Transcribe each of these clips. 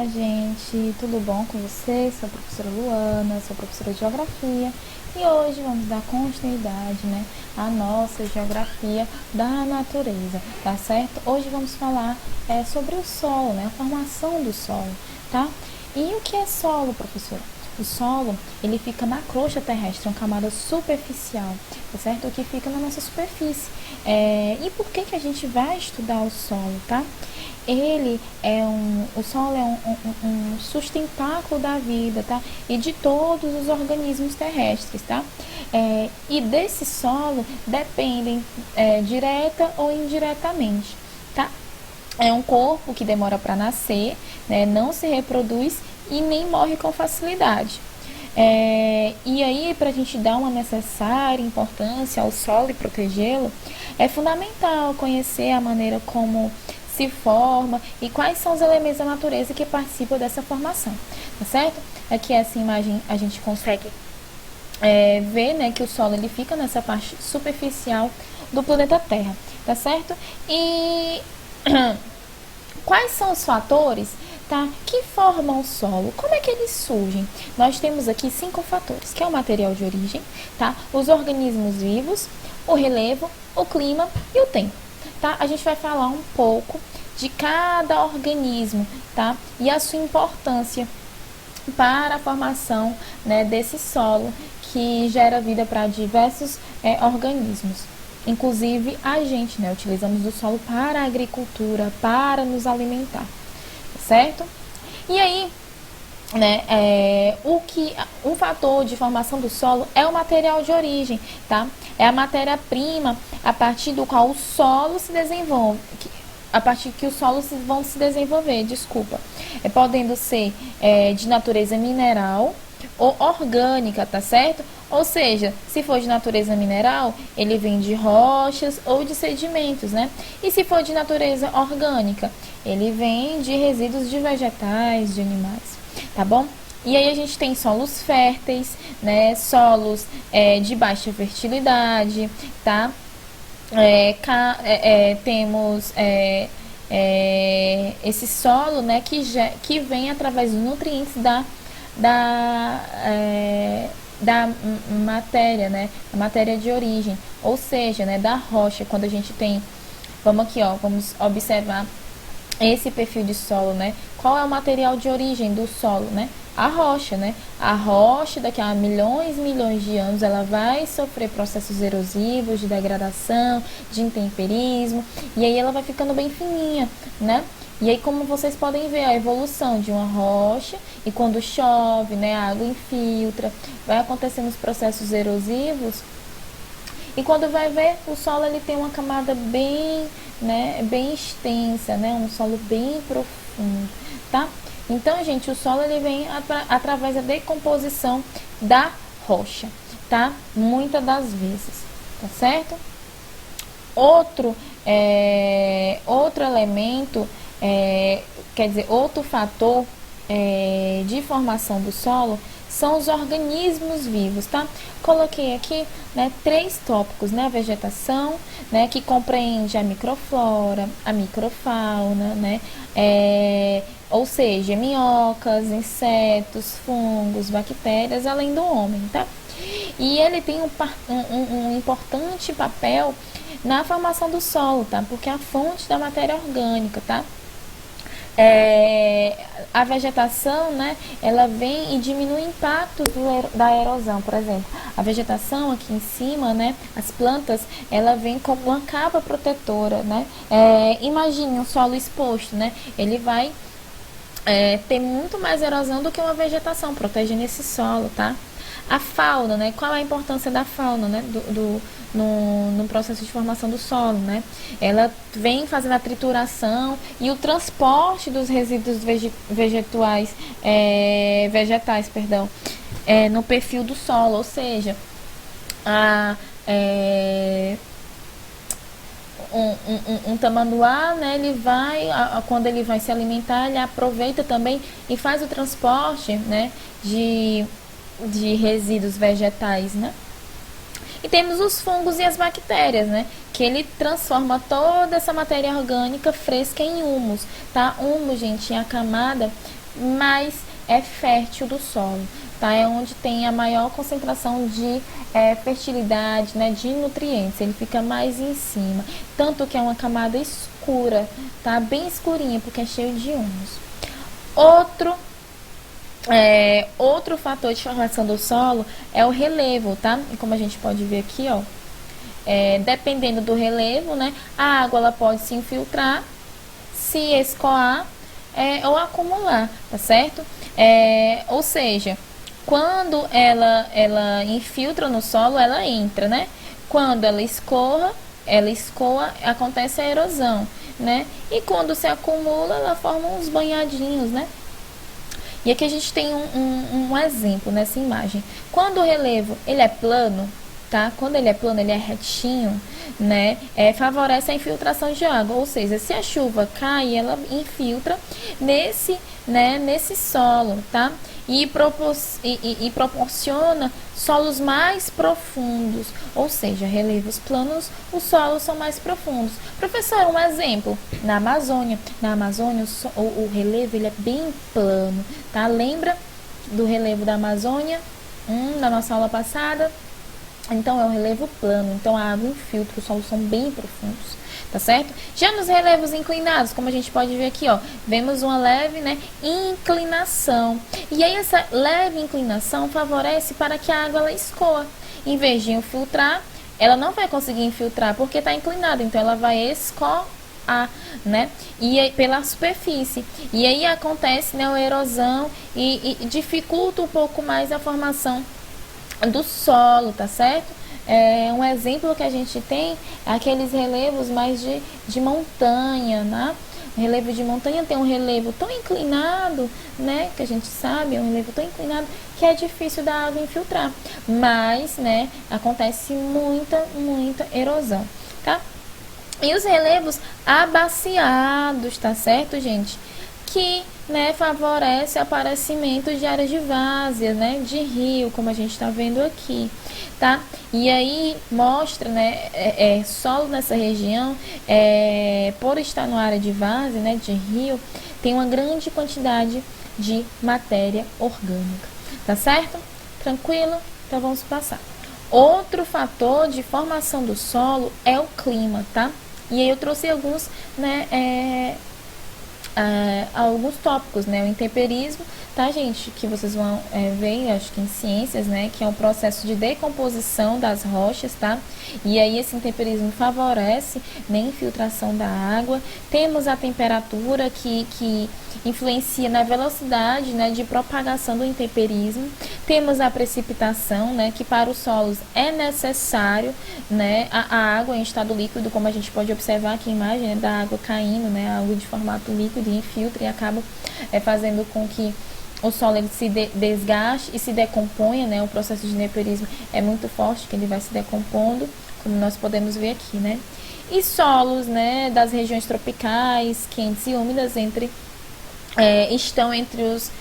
Olá, gente, tudo bom com vocês? Sou a professora Luana, sou professora de Geografia e hoje vamos dar continuidade, à nossa Geografia da Natureza, tá certo? Hoje vamos falar sobre o solo, a formação do solo, tá? E o que é solo, professora? O solo, ele fica na crosta terrestre, uma camada superficial, tá certo? O que fica na nossa superfície. E por que a gente vai estudar o solo, tá? O solo é um sustentáculo da vida, tá? E de todos os organismos terrestres, tá? E desse solo dependem direta ou indiretamente, tá? É um corpo que demora para nascer, não se reproduz e nem morre com facilidade. E aí, para a gente dar uma necessária importância ao solo e protegê-lo, é fundamental conhecer a maneira como se forma e quais são os elementos da natureza que participam dessa formação, tá certo? Aqui essa imagem a gente consegue ver, que o solo ele fica nessa parte superficial do planeta Terra, tá certo? E quais são os fatores, tá, que formam o solo? Como é que eles surgem? Nós temos aqui 5 fatores, que é o material de origem, tá, os organismos vivos, o relevo, o clima e o tempo. Tá? A gente vai falar um pouco de cada organismo, tá? E a sua importância para a formação, desse solo que gera vida para diversos organismos. Inclusive a gente, utilizamos o solo para a agricultura, para nos alimentar, tá certo? E aí, um fator de formação do solo é o material de origem, tá? É a matéria-prima a partir do qual o solo se desenvolve, a partir que os solos vão se desenvolver, podendo ser de natureza mineral ou orgânica, tá certo? Ou seja, se for de natureza mineral, ele vem de rochas ou de sedimentos, E se for de natureza orgânica, ele vem de resíduos de vegetais, de animais, tá bom? E aí a gente tem solos férteis, solos de baixa fertilidade, tá? Temos esse solo, que vem através dos nutrientes da matéria, a matéria de origem, ou seja, da rocha. Quando a gente tem, vamos observar esse perfil de solo, Qual é o material de origem do solo, A rocha, A rocha, daqui a milhões e milhões de anos, ela vai sofrer processos erosivos, de degradação, de intemperismo, e aí ela vai ficando bem fininha, E aí, como vocês podem ver, a evolução de uma rocha, e quando chove, a água infiltra, vai acontecendo os processos erosivos, e quando vai ver, o solo ele tem uma camada bem extensa, um solo bem profundo, tá? Então, gente, o solo ele vem através da decomposição da rocha, tá? Muitas das vezes, tá certo? Outro elemento, outro fator de formação do solo são os organismos vivos, tá? Coloquei aqui, 3 tópicos, a vegetação, que compreende a microflora, a microfauna, ou seja, minhocas, insetos, fungos, bactérias, além do homem, tá? E ele tem um importante papel na formação do solo, tá? Porque é a fonte da matéria orgânica, tá? A vegetação, ela vem e diminui o impacto da erosão. Por exemplo, a vegetação aqui em cima, as plantas, ela vem como uma capa protetora, imagine um solo exposto, ele vai ter muito mais erosão do que uma vegetação, protegendo esse solo, tá? A fauna, qual é a importância da fauna, no processo de formação do solo, Ela vem fazendo a trituração e o transporte dos resíduos vegetais, no perfil do solo, ou seja, um tamanduá, ele vai, quando ele vai se alimentar, ele aproveita também e faz o transporte, de resíduos vegetais, E temos os fungos e as bactérias, Que ele transforma toda essa matéria orgânica fresca em humus, tá? Humus, gente, é a camada mais fértil do solo, tá? É onde tem a maior concentração de fertilidade, né, de nutrientes. Ele fica mais em cima, tanto que é uma camada escura, tá? Bem escurinha, porque é cheio de humus. Outro fator de formação do solo é o relevo, tá? E como a gente pode ver aqui, ó, dependendo do relevo, né, a água ela pode se infiltrar, se escoar ou acumular, tá certo? Ou seja, quando ela infiltra no solo, ela entra, né? Quando ela escoa, acontece a erosão, né? E quando se acumula, ela forma uns banhadinhos, né? E aqui a gente tem um exemplo nessa imagem. Quando o relevo ele é plano, tá? Quando ele é plano, ele é retinho, né? Favorece a infiltração de água, ou seja, se a chuva cai, ela infiltra nesse solo, tá? E proporciona solos mais profundos, ou seja, relevos planos, os solos são mais profundos. Professor, um exemplo, na Amazônia o relevo ele é bem plano, tá? Lembra do relevo da Amazônia, da nossa aula passada? Então, é um relevo plano, então a água infiltra, os solos são bem profundos, tá certo? Já nos relevos inclinados, como a gente pode ver aqui, ó, vemos uma leve, né, inclinação. E aí, essa leve inclinação favorece para que a água ela escoa. Em vez de infiltrar, ela não vai conseguir infiltrar porque está inclinada, então ela vai escoar, né? E aí, pela superfície. E aí acontece, né, a erosão e dificulta um pouco mais a formação do solo, tá certo? Um exemplo que a gente tem é aqueles relevos mais de montanha, né? O relevo de montanha tem um relevo tão inclinado, né? Que a gente sabe, é um relevo tão inclinado que é difícil da água infiltrar. Mas, né, acontece muita erosão, tá? E os relevos abaciados, tá certo, gente? Que, né, favorece o aparecimento de áreas de várzea, né, de rio, como a gente está vendo aqui, tá? E aí mostra, né, solo nessa região, por estar numa área de várzea, né, de rio, tem uma grande quantidade de matéria orgânica, tá certo? Tranquilo? Então vamos passar. Outro fator de formação do solo é o clima, tá? E aí eu trouxe alguns, né, alguns tópicos, né? O intemperismo, tá, gente? Que vocês vão ver, acho que em ciências, né? Que é um processo de decomposição das rochas, tá? E aí esse intemperismo favorece, né, a infiltração da água. Temos a temperatura que influencia na velocidade, né, de propagação do intemperismo. Temos a precipitação, né, que para os solos é necessário, né, a água em estado líquido, como a gente pode observar aqui a imagem, né, da água caindo, né, a água de formato líquido e infiltra e acaba fazendo com que o solo ele se desgaste e se decomponha, né, o processo de intemperismo é muito forte, que ele vai se decompondo, como nós podemos ver aqui, né. E solos, né, das regiões tropicais, quentes e úmidas, estão entre os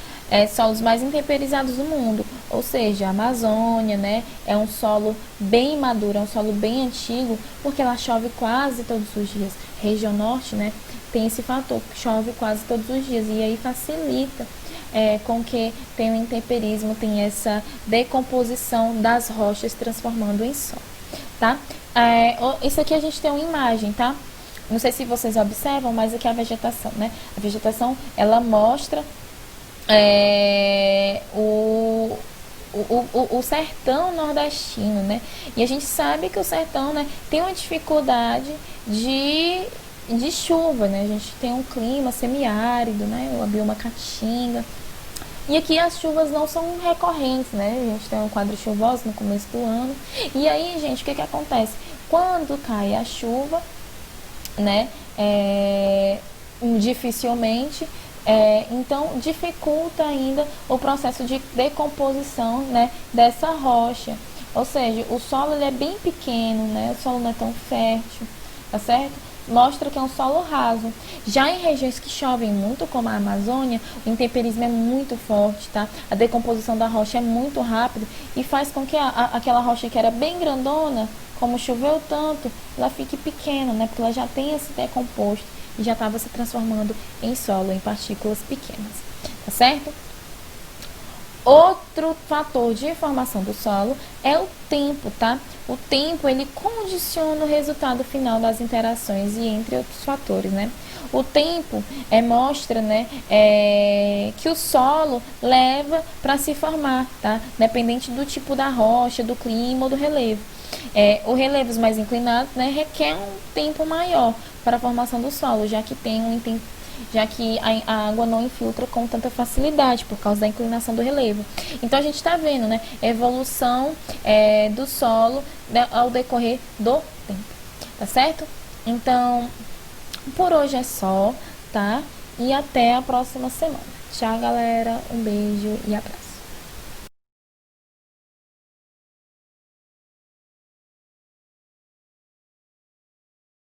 solos mais intemperizados do mundo, ou seja, a Amazônia, né, é um solo bem maduro, é um solo bem antigo, porque ela chove quase todos os dias. Região norte, né, tem esse fator, chove quase todos os dias, e aí facilita com que tem o intemperismo, tem essa decomposição das rochas transformando em solo, tá? Isso aqui a gente tem uma imagem, tá? Não sei se vocês observam, mas aqui é a vegetação, né? A vegetação, ela mostra o sertão nordestino, né? E a gente sabe que o sertão, né, tem uma dificuldade de chuva, né? A gente tem um clima semiárido, né? O bioma caatinga. E aqui as chuvas não são recorrentes, né? A gente tem um quadro chuvoso no começo do ano. E aí, gente, o que acontece? Quando cai a chuva, né, dificilmente, então dificulta ainda o processo de decomposição, né, dessa rocha. Ou seja, o solo ele é bem pequeno, né, o solo não é tão fértil, tá certo? Mostra que é um solo raso. Já em regiões que chovem muito, como a Amazônia, o intemperismo é muito forte, tá? A decomposição da rocha é muito rápida e faz com que aquela rocha que era bem grandona, como choveu tanto, ela fique pequena, né? Porque ela já tem esse decomposto. e já estava se transformando em solo, em partículas pequenas, tá certo? Outro fator de formação do solo é o tempo, tá? O tempo, ele condiciona o resultado final das interações e entre outros fatores, né? O tempo mostra, né, que o solo leva para se formar, tá? Dependente do tipo da rocha, do clima ou do relevo. Os relevos mais inclinados, né, requer um tempo maior para a formação do solo, já que a água não infiltra com tanta facilidade por causa da inclinação do relevo. Então a gente está vendo, né, a evolução do solo, né, ao decorrer do tempo, tá certo? Então, por hoje é só, tá? E até a próxima semana. Tchau, galera. Um beijo e abraço.